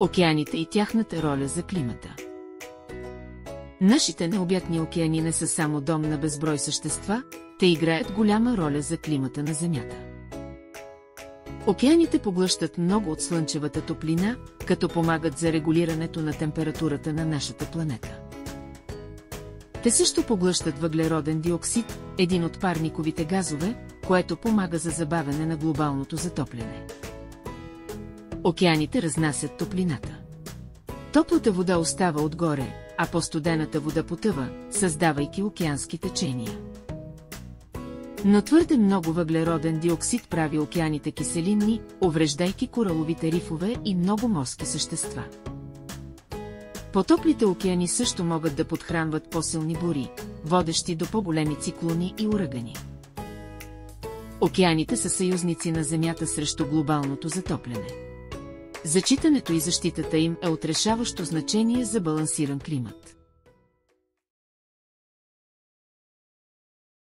Океаните и тяхната роля за климата. Нашите необятни океани не са само дом на безброй същества, те играят голяма роля за климата на Земята. Океаните поглъщат много от слънчевата топлина, като помагат за регулирането на температурата на нашата планета. Те също поглъщат въглероден диоксид, един от парниковите газове, което помага за забавяне на глобалното затопляне. Океаните разнасят топлината. Топлата вода остава отгоре, а по-студената вода потъва, създавайки океански течения. Но твърде много въглероден диоксид прави океаните киселинни, увреждайки кораловите рифове и много морски същества. Потоплите океани също могат да подхранват по-силни бури, водещи до по-големи циклони и урагани. Океаните са съюзници на Земята срещу глобалното затопляне. Зачитането и защитата им е от решаващо значение за балансиран климат.